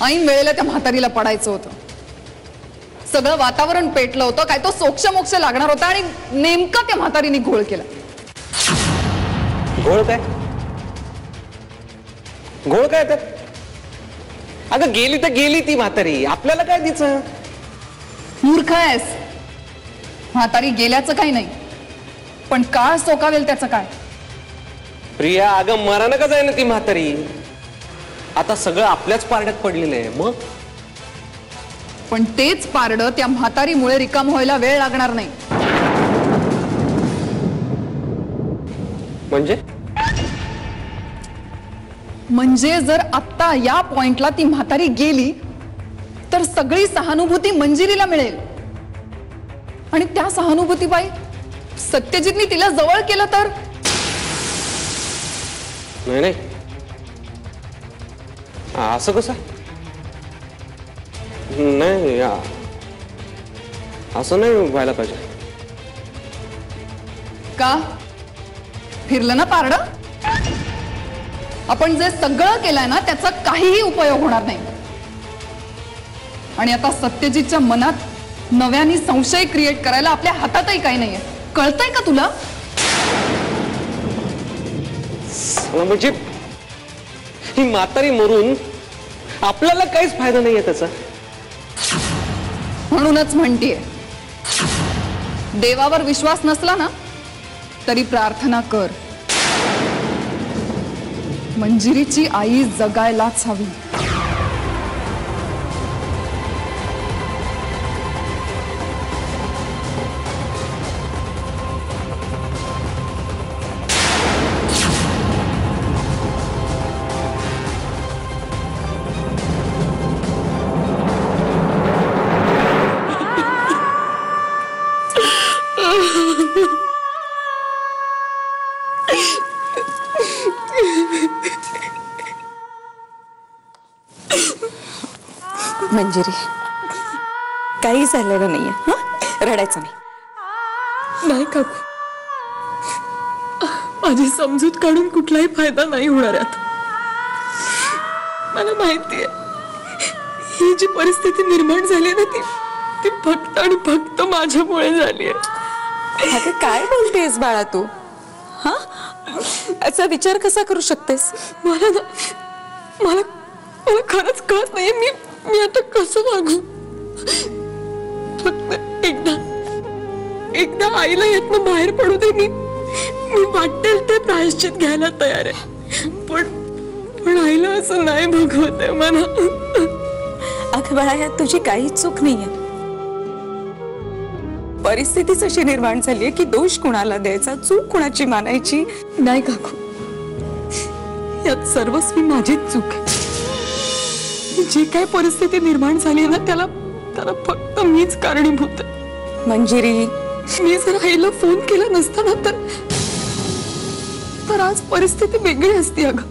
ऐन वेळेला त्या म्हातारीला पडायचं होतं. सगळं वातावरण पेटलं होतं, काय तो सोक्ष मोक्ष लागणार होता आणि नेमका त्या म्हातारीने घोळ केला. घोळ काय? घोळ काय तर? अगं गेली तर गेली ती म्हातारी, आपल्याला काय तिचं? मूर्ख आहेस. म्हातारी गेल्याचं काही नाही, पण काळ सोकावेल त्याचं काय? प्रिया, अगं मरानं का जाय ना ती म्हातारी. आता सगळं आपल्याच पारड्यात पडलेलं आहे. मग पण तेच पारडं त्या म्हातारीमुळे रिकाम व्हायला वेळ लागणार नाही. म्हणजे जर आत्ता या पॉइंटला ती म्हातारी गेली तर सगळी सहानुभूती मंजिरीला मिळेल. आणि त्या सहानुभूतीबाई सत्यजितनी तिला जवळ केलं तर? नाही नाही, असं कसं? नाही, असं नाही व्हायला पाहिजे. का? फिरलं ना पारडं? आपण जे सगळं केलंय ना त्याचा काहीही उपयोग होणार नाही. आणि आता सत्यजितच्या मनात नव्याने संशय क्रिएट करायला आपल्या हातातही काही नाहीये. कळतंय का तुला? म्हणजे ही म्हातारी मरून आपल्याला काहीच फायदा नाहीये त्याचा. म्हणूनच म्हणतीये, देवावर विश्वास नसला ना तरी प्रार्थना कर. मंजिरीची आई जगायलाच हवी. मंजिरी, काही झालेलं नाहीये. हा, रडायचं नाही. नाही काकू, माझी समजूत काढून कुठलाही फायदा नाही होणार आता. मला माहितीये ही जी परिस्थिती निर्माण झाली ना ती फक्त आणि फक्त माझ्यामुळे झाली आहे. अगं काय बोलतेस बाळा तू? हा, असा विचार कसा करू शकतेस? मला खरंच कळत नाहीये मी आता कसं वागू. फक्त एकदा आईला यातनं बाहेर पडू दे. मी वाटेल ते प्रायश्चित घ्यायला तयार आहे, पण आईला असं नाही भगवत आहे मला. अगं बाळा, यात तुझी काही चूक नाहीये. परिस्थितीच अशी निर्माण झालीये की दोष कुणाला द्यायचा, चूक कुणाची मानायची? नाही काकू, यात सर्वस्वी माझीच चूक आहे. जी काय परिस्थिती निर्माण झाली ना त्याला फक्त मीच कारणीभूत आहे. मंजिरी, मी जर आईला फोन केला नसता ना तर आज परिस्थिती वेगळी असती. अगं,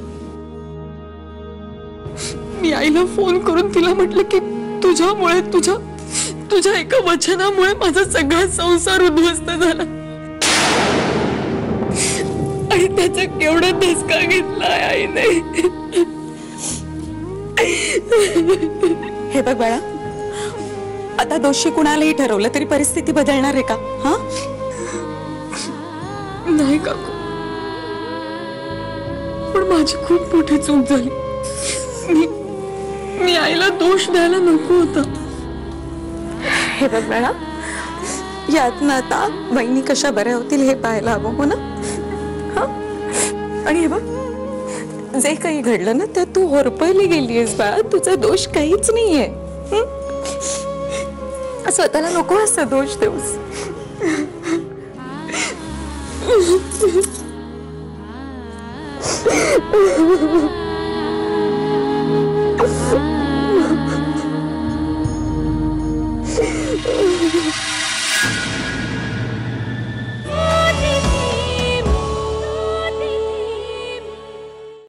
मी आईला फोन करून तिला म्हटलं की तुझ्यामुळे तुझ्या एका वचनामुळे माझा सगळा संसार उद्ध्वस्त झाला आणि त्याचा केवढा धसका घेतलाय आईने. हे बघ बाळा, आता दोषी कुणालाही ठरवलं तरी परिस्थिती बदलणार आहे का? हा, नाही काकू, पण माझी खूप मोठी चूक झाली. मी आईला दोष द्यायला नको होता. हे बघ बाळा, यातनं आता बहिणी कशा बऱ्या होतील हे पाहायला हवं, हो ना? हा, आणि हे बघ, जे काही घडलं ना त्यात तू होरपळली गेलीयस बाळा. तुझा दोष काहीच नाहीये. स्वतःला नको असा दोष देऊस.